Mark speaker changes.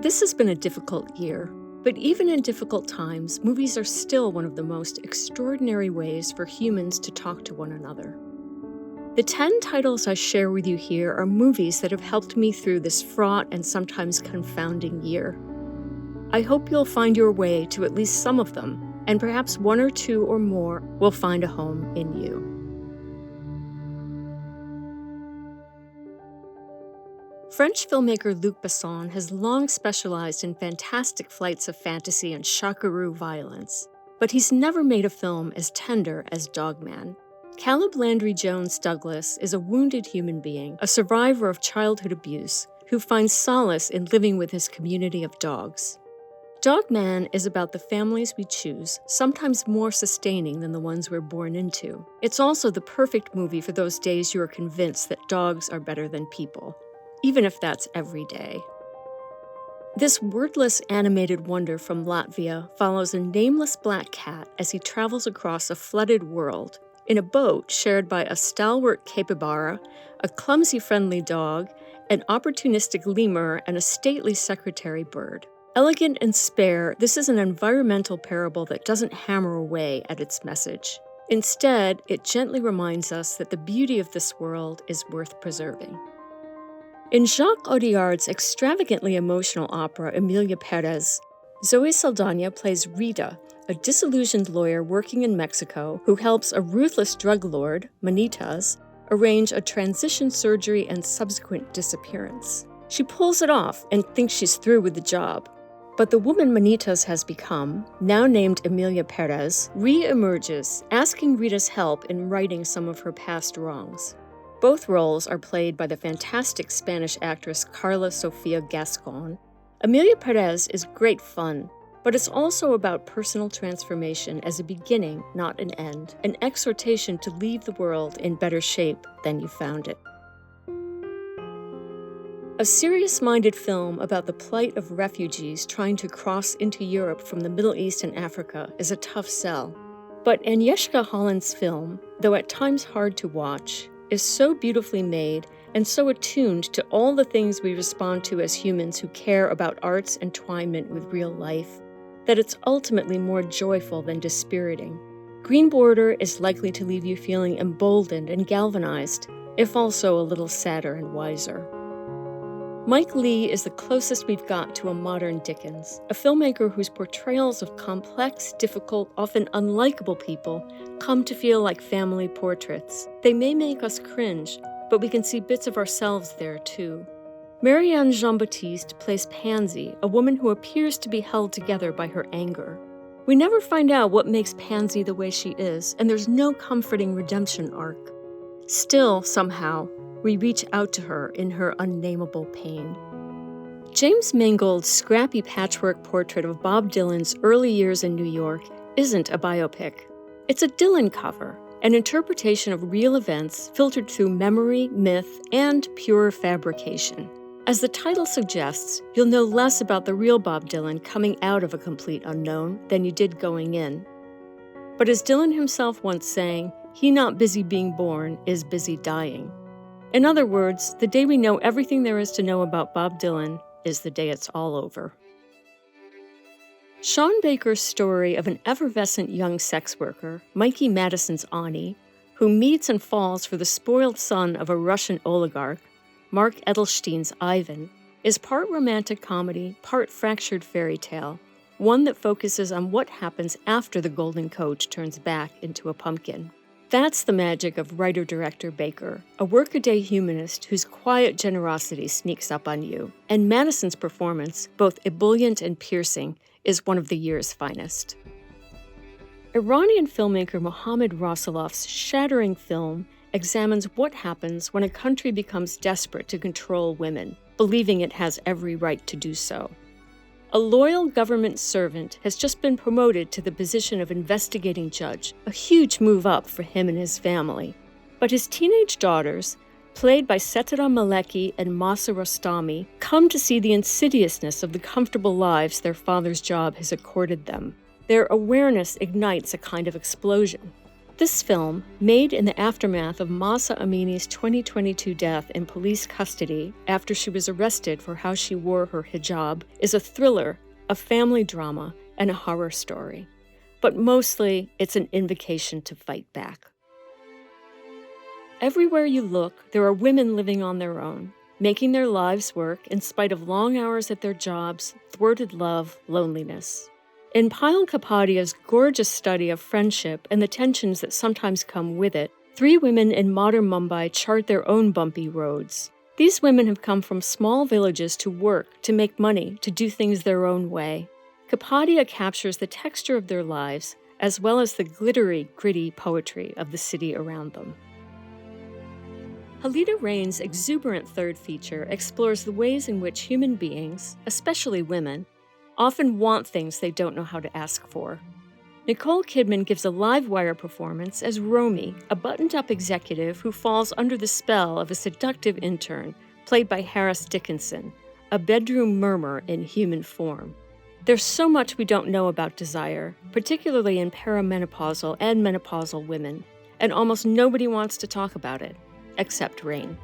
Speaker 1: This has been a difficult year, but even in difficult times, movies are still one of the most extraordinary ways for humans to talk to one another. The 10 titles I share with you here are movies that have helped me through this fraught and sometimes confounding year. I hope you'll find your way to at least some of them, and perhaps one or two or more will find a home in you. French filmmaker Luc Besson has long specialized in fantastic flights of fantasy and chakaroo violence, but he's never made a film as tender as Dogman. Caleb Landry Jones Douglas is a wounded human being, a survivor of childhood abuse, who finds solace in living with his community of dogs. Dogman is about the families we choose, sometimes more sustaining than the ones we're born into. It's also the perfect movie for those days you are convinced that dogs are better than people, even if that's every day. This wordless animated wonder from Latvia follows a nameless black cat as he travels across a flooded world in a boat shared by a stalwart capybara, a clumsy friendly dog, an opportunistic lemur, and a stately secretary bird. Elegant and spare, this is an environmental parable that doesn't hammer away at its message. Instead, it gently reminds us that the beauty of this world is worth preserving. In Jacques Audiard's extravagantly emotional opera Emilia Perez, Zoe Saldana plays Rita, a disillusioned lawyer working in Mexico who helps a ruthless drug lord, Manitas, arrange a transition surgery and subsequent disappearance. She pulls it off and thinks she's through with the job. But the woman Manitas has become, now named Emilia Perez, re-emerges, asking Rita's help in righting some of her past wrongs. Both roles are played by the fantastic Spanish actress Carla Sofia Gascon. Emilia Perez is great fun, but it's also about personal transformation as a beginning, not an end, an exhortation to leave the world in better shape than you found it. A serious-minded film about the plight of refugees trying to cross into Europe from the Middle East and Africa is a tough sell. But Agnieszka Holland's film, though at times hard to watch, is so beautifully made and so attuned to all the things we respond to as humans who care about art's entwinement with real life, that it's ultimately more joyful than dispiriting. Green Border is likely to leave you feeling emboldened and galvanized, if also a little sadder and wiser. Mike Leigh is the closest we've got to a modern Dickens, a filmmaker whose portrayals of complex, difficult, often unlikable people come to feel like family portraits. They may make us cringe, but we can see bits of ourselves there too. Marianne Jean-Baptiste plays Pansy, a woman who appears to be held together by her anger. We never find out what makes Pansy the way she is, and there's no comforting redemption arc. Still, somehow, we reach out to her in her unnameable pain. James Mangold's scrappy patchwork portrait of Bob Dylan's early years in New York isn't a biopic. It's a Dylan cover, an interpretation of real events filtered through memory, myth, and pure fabrication. As the title suggests, you'll know less about the real Bob Dylan coming out of a complete unknown than you did going in. But as Dylan himself once sang, he not busy being born is busy dying. In other words, the day we know everything there is to know about Bob Dylan is the day it's all over. Sean Baker's story of an effervescent young sex worker, Mikey Madison's Ani, who meets and falls for the spoiled son of a Russian oligarch, Mark Edelstein's Ivan, is part romantic comedy, part fractured fairy tale, one that focuses on what happens after the golden coach turns back into a pumpkin. That's the magic of writer-director Baker, a workaday humanist whose quiet generosity sneaks up on you. And Madison's performance, both ebullient and piercing, is one of the year's finest. Iranian filmmaker Mohammad Rasoulof's shattering film examines what happens when a country becomes desperate to control women, believing it has every right to do so. A loyal government servant has just been promoted to the position of investigating judge, a huge move up for him and his family. But his teenage daughters, played by Setara Maleki and Masa Rostami, come to see the insidiousness of the comfortable lives their father's job has accorded them. Their awareness ignites a kind of explosion. This film, made in the aftermath of Mahsa Amini's 2022 death in police custody after she was arrested for how she wore her hijab, is a thriller, a family drama, and a horror story. But mostly, it's an invocation to fight back. Everywhere you look, there are women living on their own, making their lives work in spite of long hours at their jobs, thwarted love, loneliness. In Payal Kapadia's gorgeous study of friendship and the tensions that sometimes come with it, 3 women in modern Mumbai chart their own bumpy roads. These women have come from small villages to work, to make money, to do things their own way. Kapadia captures the texture of their lives, as well as the glittery, gritty poetry of the city around them. Halida Rain's exuberant third feature explores the ways in which human beings, especially women, often want things they don't know how to ask for. Nicole Kidman gives a live wire performance as Romy, a buttoned-up executive who falls under the spell of a seductive intern, played by Harris Dickinson, a bedroom murmur in human form. There's so much we don't know about desire, particularly in perimenopausal and menopausal women, and almost nobody wants to talk about it, except Rain.